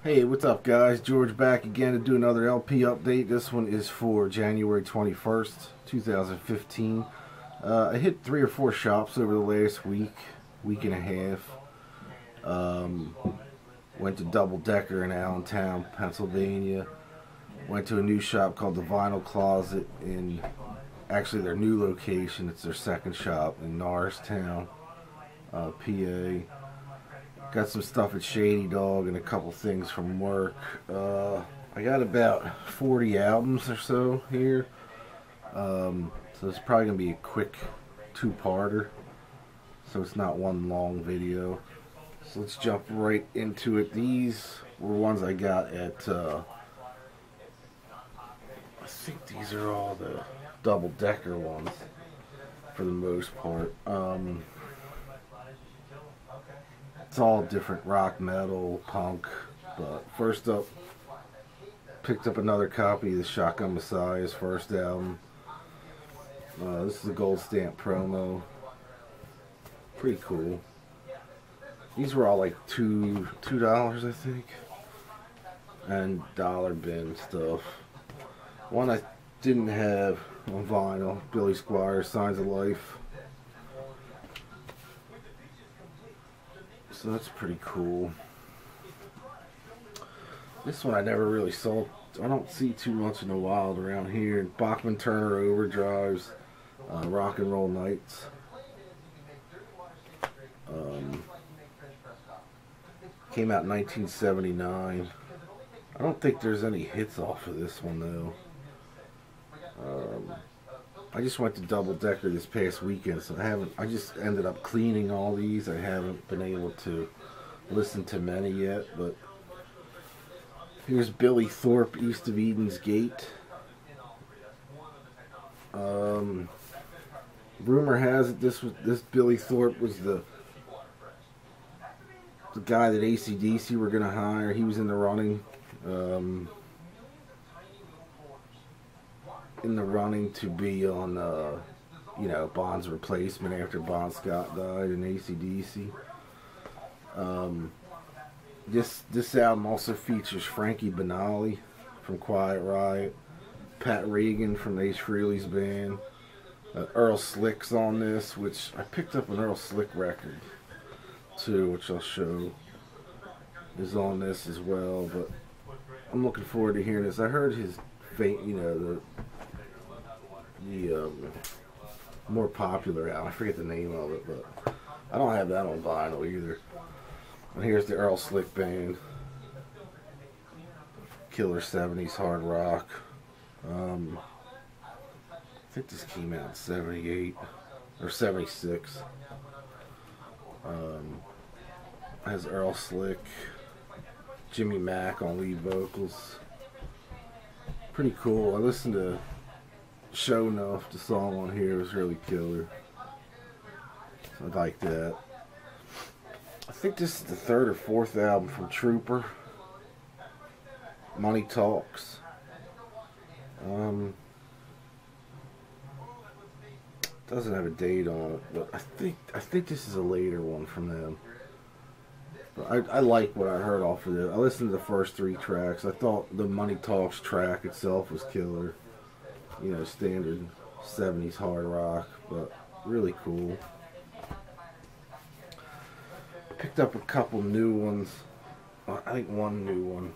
Hey, what's up, guys? George back again to do another LP update. This one is for January 21st, 2015. I hit 3 or 4 shops over the last week and a half. Went to Double Decker in Allentown, Pennsylvania. Went to a new shop called the Vinyl Closet in actually their new location. It's their second shop in Norristown, PA. Got some stuff at Shady Dog and a couple things from work. I got about 40 albums or so here. So it's probably going to be a quick two-parter. So it's not one long video. So let's jump right into it. These were ones I got at, I think these are all the Double Decker ones for the most part. It's all different rock, metal, punk. But first up, picked up another copy of the Shotgun Messiah's first album. This is a gold stamp promo. Pretty cool. These were all like $2, I think. And dollar bin stuff. One I didn't have on vinyl, Billy Squier, Signs of Life. So that's pretty cool. This one I never really saw. I don't see too much in the wild around here. Bachman Turner Overdrives, Rock and Roll Nights. Came out in 1979. I don't think there's any hits off of this one though. I just went to Double Decker this past weekend, so I just ended up cleaning all these. I haven't been able to listen to many yet, but here's Billy Thorpe, East of Eden's Gate. Rumor has it this Billy Thorpe was the guy that AC/DC were going to hire. He was in the running. To be on, Bond's replacement after Bon Scott died in AC/DC. This album also features Frankie Banali from Quiet Riot, Pat Regan from Ace Frehley's band, Earl Slick's on this, which I picked up an Earl Slick record too, which I'll show is on this as well. But I'm looking forward to hearing this. I heard his the more popular album. I forget the name of it, but I don't have that on vinyl either. And here's the Earl Slick Band. Killer 70s hard rock. I think this came out in 78 or 76. Has Earl Slick, Jimmy Mack on lead vocals. Pretty cool. I listened to Show Enough, the song on here was really killer. So I like that. I think this is the 3rd or 4th album from Trooper. Money Talks. Doesn't have a date on it, but I think this is a later one from them. But I like what I heard off of it. I listened to the first 3 tracks. I thought the Money Talks track itself was killer. Standard 70s hard rock, but really cool. Picked up a couple new ones. I think one new one.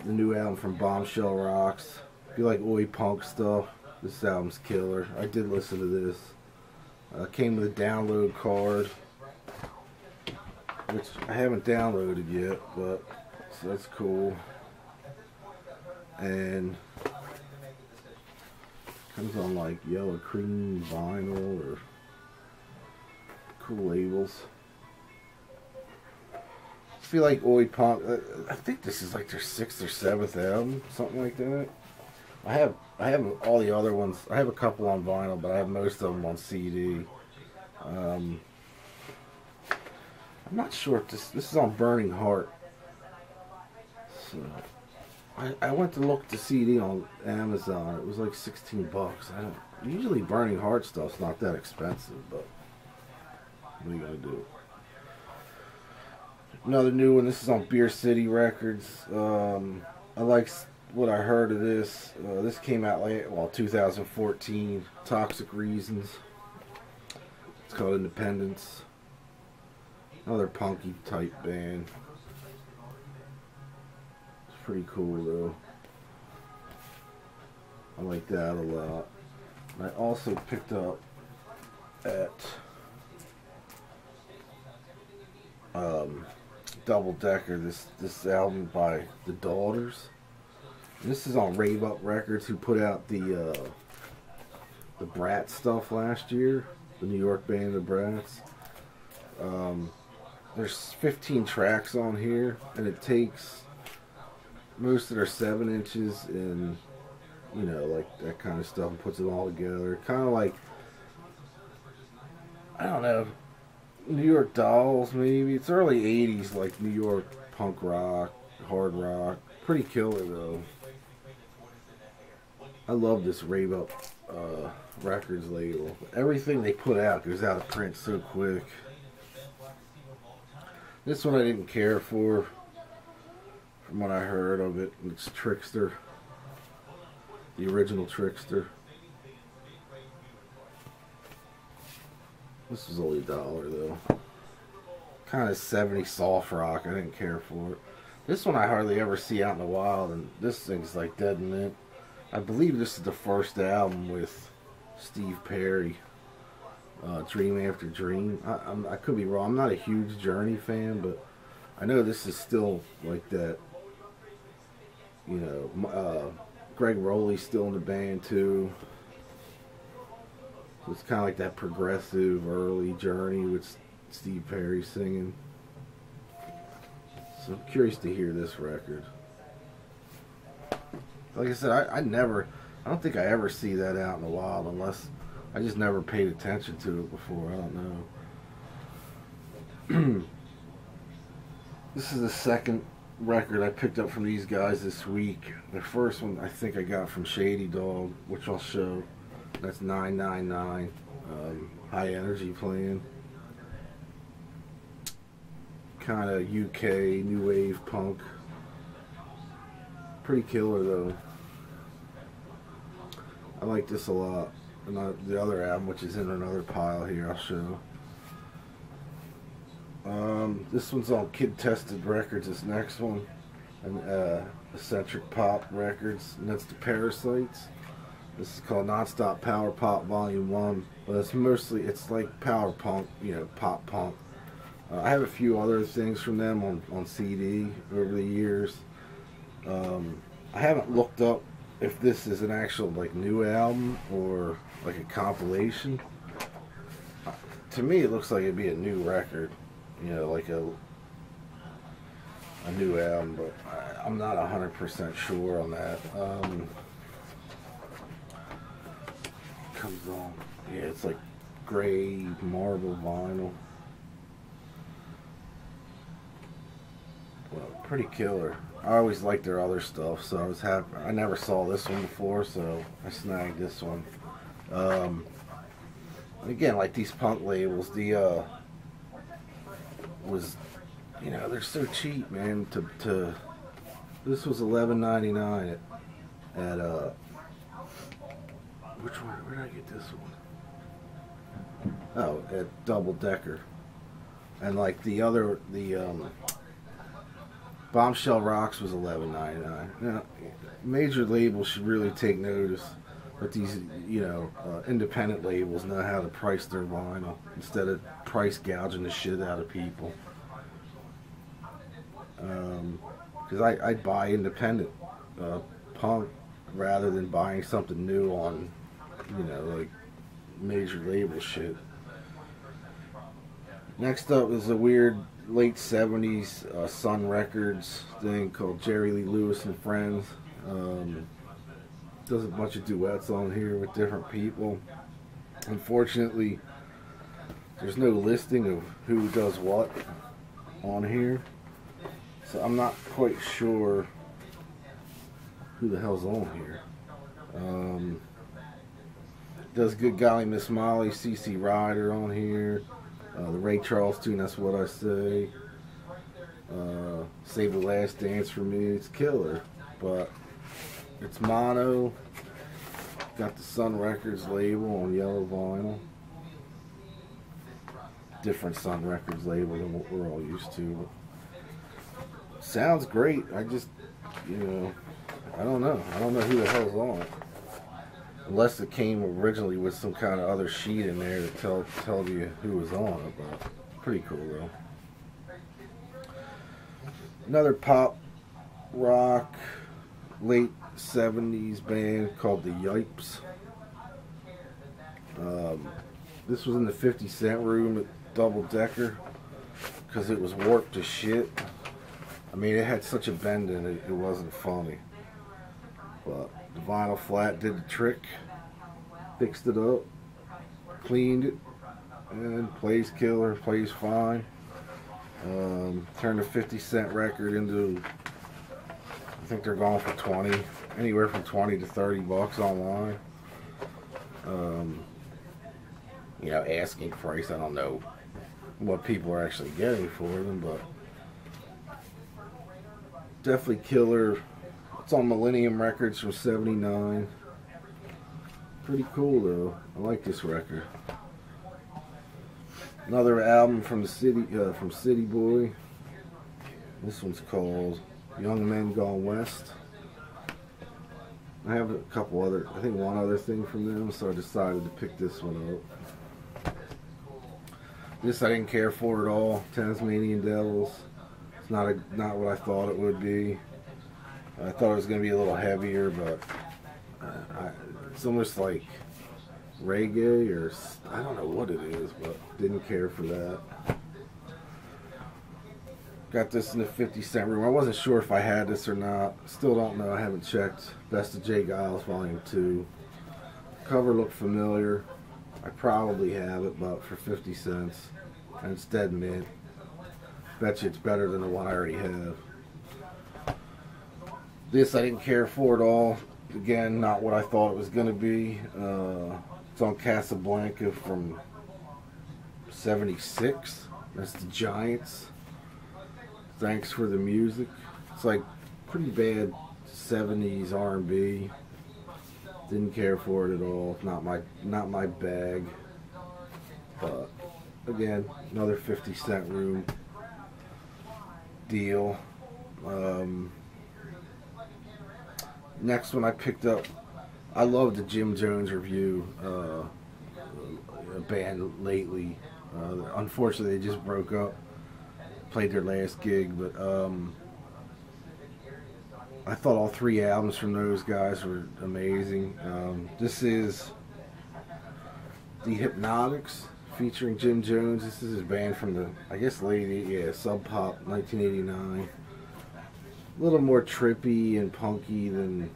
The new album from Bombshell Rocks. If you like oi punk stuff, this album's killer. I did listen to this. Came with a download card, which I haven't downloaded yet, but so that's cool. And comes on like yellow cream vinyl or cool labels. I feel like oi punk. I think this is like their 6th or 7th album, something like that. I have all the other ones. I have a couple on vinyl, but I have most of them on CD. I'm not sure if this is on Burning Heart. So I went to look at the CD on Amazon. It was like $16. Usually Burning Heart stuff's not that expensive, but what are you gonna do? Another new one. This is on Beer City Records. I like what I heard of this. This came out late, 2014. Toxic Reasons. It's called Independence. Another punky type band. It's pretty cool though. I like that a lot. And I also picked up at Double Decker this album by The Daughters. And this is on Rave Up Records, who put out the Brat stuff last year, the New York band The Brats. There's 15 tracks on here, and it takes most of their 7 inches and, you know, like that kind of stuff, and puts it all together. Kind of like, I don't know, New York Dolls maybe. It's early 80s, like New York punk rock, hard rock. Pretty killer though. I love this Rave Up Records label. Everything they put out goes out of print so quick. This one I didn't care for, from what I heard of it. It's Trickster, the original Trickster. This was only $1 though. Kind of 70s soft rock. I didn't care for it. This one I hardly ever see out in the wild, and this thing's like dead mint. I believe this is the first album with Steve Perry. Dream After Dream. I could be wrong. I'm not a huge Journey fan, but I know this is still like that. You know, Greg Rowley's still in the band too. So it's kind of like that progressive early Journey with Steve Perry singing. So I'm curious to hear this record. Like I said, I don't think I ever see that out in the wild, unless I just never paid attention to it before. I don't know. This is the second record I picked up from these guys this week. The first one I think I got from Shady Dog, which I'll show. That's 999. High Energy playing. Kind of UK new wave punk. Pretty killer though. I like this a lot. And the other album, which is in another pile here, I'll show. This one's on Kid Tested Records, this next one. And Eccentric Pop Records, and that's the Parasites. This is called Nonstop Power Pop Volume 1. But it's like power punk, you know, pop punk. I have a few other things from them on CD over the years. I haven't looked up if this is an actual like new album or like a compilation. To me it looks like it'd be a new record, you know, like a new album, but I'm not 100% sure on that. Comes on, yeah, it's like gray marble vinyl. Well, pretty killer. I always liked their other stuff, so I was happy. I never saw this one before, so I snagged this one. Again, like these punk labels, you know, they're so cheap, man. This was $11.99 at which one? Where did I get this one? Oh, at Double Decker. And like the Bombshell Rocks was $11.99. Now, major labels should really take notice that these, you know, independent labels know how to price their vinyl instead of price gouging the shit out of people. Because I'd buy independent punk rather than buying something new on, you know, like major label shit. Next up is a weird late 70s Sun Records thing called Jerry Lee Lewis and Friends. Does a bunch of duets on here with different people. Unfortunately, there's no listing of who does what on here, so I'm not quite sure who the hell's on here. Does Good Golly Miss Molly, CC Rider on here. The Ray Charles tune, That's What I Say. Save the Last Dance for Me. It's killer, but it's mono. Got the Sun Records label on yellow vinyl. Different Sun Records label than what we're all used to. But sounds great. I just, I don't know. I don't know who the hell's on it. Unless it came originally with some kind of other sheet in there that tell you who was on it. But pretty cool though. Another pop rock late 70s band called the Yipes. This was in the 50 Cent room at Double Decker because it was warped to shit. I mean, it had such a bend in it, it wasn't funny. But the vinyl flat did the trick, fixed it up, cleaned it, and plays killer, plays fine. Turned a 50 Cent record into, I think they're going for 20, anywhere from 20 to 30 bucks online. Asking price, I don't know what people are actually getting for them, but definitely killer. It's on Millennium Records from '79. Pretty cool though. I like this record. Another album from City Boy. This one's called Young Men Gone West. I have a couple other, I think one other thing from them, so I decided to pick this one up. This I didn't care for at all. Tasmanian Devils. It's not what I thought it would be. I thought it was going to be a little heavier, but it's almost like reggae, or I don't know what it is, but didn't care for that. Got this in the 50 Cent room. I wasn't sure if I had this or not. Still don't know. I haven't checked. Best of J. Geils Volume 2. Cover looked familiar. I probably have it, but for 50 cents. And it's dead mint. Bet you it's better than the one I already have. This I didn't care for at all. Again, not what I thought it was going to be. It's on Casablanca from '76. That's the Giants. Thanks for the Music. It's like pretty bad 70s R&B. Didn't care for it at all. Not my bag. But again, another 50 Cent room deal. Next one I picked up, I love the Jim Jones Review band lately. Unfortunately, they just broke up. Played their last gig, but I thought all three albums from those guys were amazing. This is the Hypnotics featuring Jim Jones. This is his band from the, I guess, Sub Pop, 1989. A little more trippy and punky than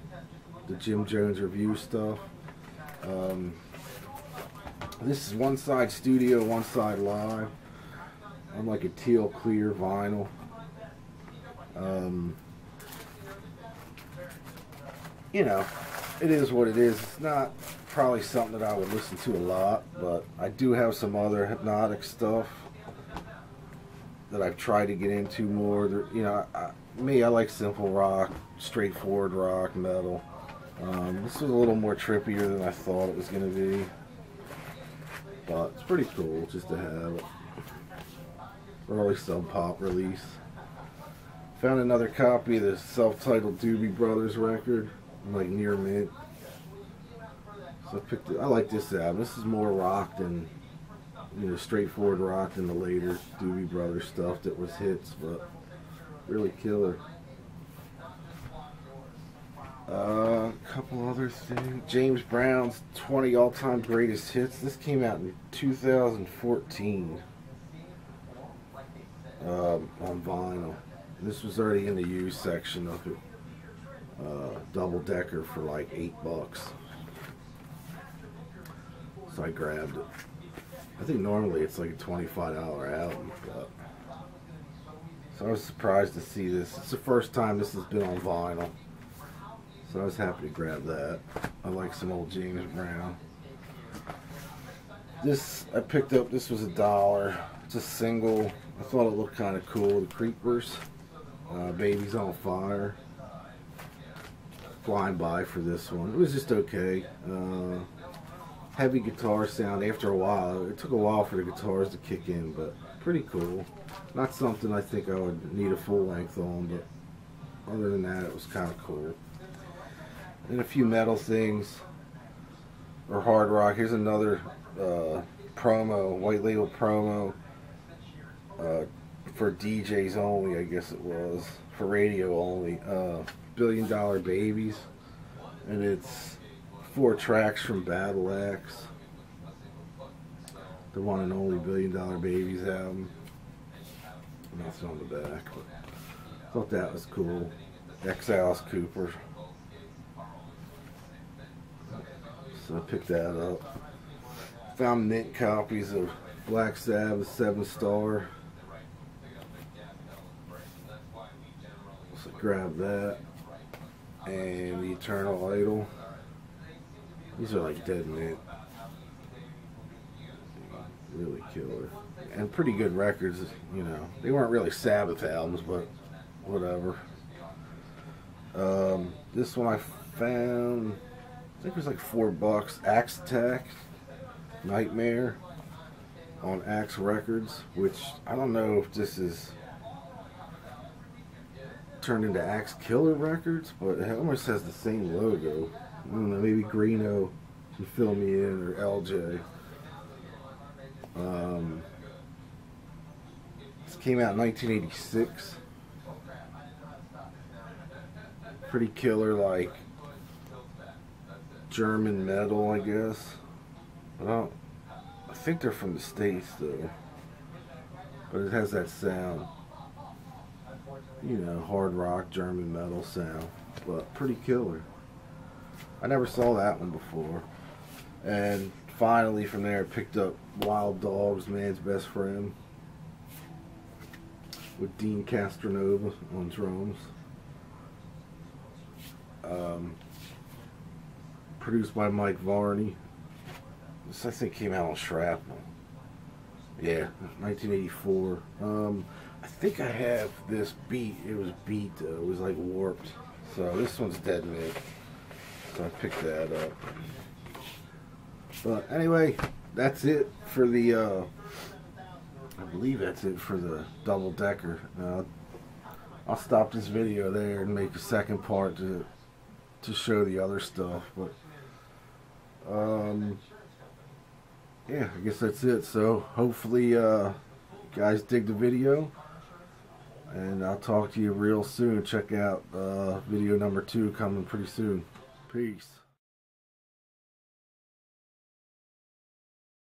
the Jim Jones Review stuff. This is one side studio, one side live. I'm like a teal clear vinyl. It is what it is. It's not probably something that I would listen to a lot, but I do have some other Hypnotic stuff that I've tried to get into more. I like simple rock, straightforward rock, metal. This was a little more trippier than I thought it was going to be, but it's pretty cool just to have it. Early Sub Pop release. Found another copy of the self-titled Doobie Brothers record, like near mint. So I picked it. I like this album. This is more rock than, straightforward rock than the later Doobie Brothers stuff that was hits, but really killer. A couple other things. James Brown's 20 all-time greatest hits. This came out in 2014 on vinyl. This was already in the used section of it. Double Decker for like $8. So I grabbed it. I think normally it's like a $25 album, but so I was surprised to see this. It's the first time this has been on vinyl, so I was happy to grab that. I like some old James Brown. This I picked up. This was $1. It's a single. I thought it looked kind of cool. The Creepers, Babies on Fire. Flying by for this one. It was just okay. Heavy guitar sound after a while. It took a while for the guitars to kick in, but pretty cool. Not something I think I would need a full length on, but other than that, it was kind of cool. And a few metal things, or hard rock. Here's another promo, white label promo for DJs only, I guess it was, for radio only. $1 Billion Babies, and it's 4 tracks from Battle Axe, the one and only $1 Billion Babies album. Nothing on the back, but I thought that was cool. Alice Cooper. So I picked that up. Found mint copies of Black Sabbath 7 Star. So grab that. And the Eternal Idol. These are like dead mint. Really killer. And pretty good records, you know. They weren't really Sabbath albums, but whatever. This one I found, I think it was like $4. Axe Attack, Nightmare, on Axe Records, which I don't know if this is turned into Axe Killer Records, but it almost has the same logo. I don't know, maybe Greeno can fill me in, or LJ. This came out in 1986. Pretty killer, like German metal, I guess. I think they're from the States though, but it has that sound, you know, hard rock German metal sound, but pretty killer. I never saw that one before. And finally from there I picked up Wild Dogs, Man's Best Friend, with Dean Castronova on drums. Produced by Mike Varney. This I think came out on Shrapnel. Yeah, 1984. I think I have this beat. It was beat though. It was like warped. So this one's dead mint. So I picked that up. But anyway, that's it for the, I believe that's it for the double decker. I'll stop this video there and make a second part to show the other stuff. But yeah, I guess that's it. So hopefully you guys dig the video, and I'll talk to you real soon. Check out video number 2 coming pretty soon. Peace.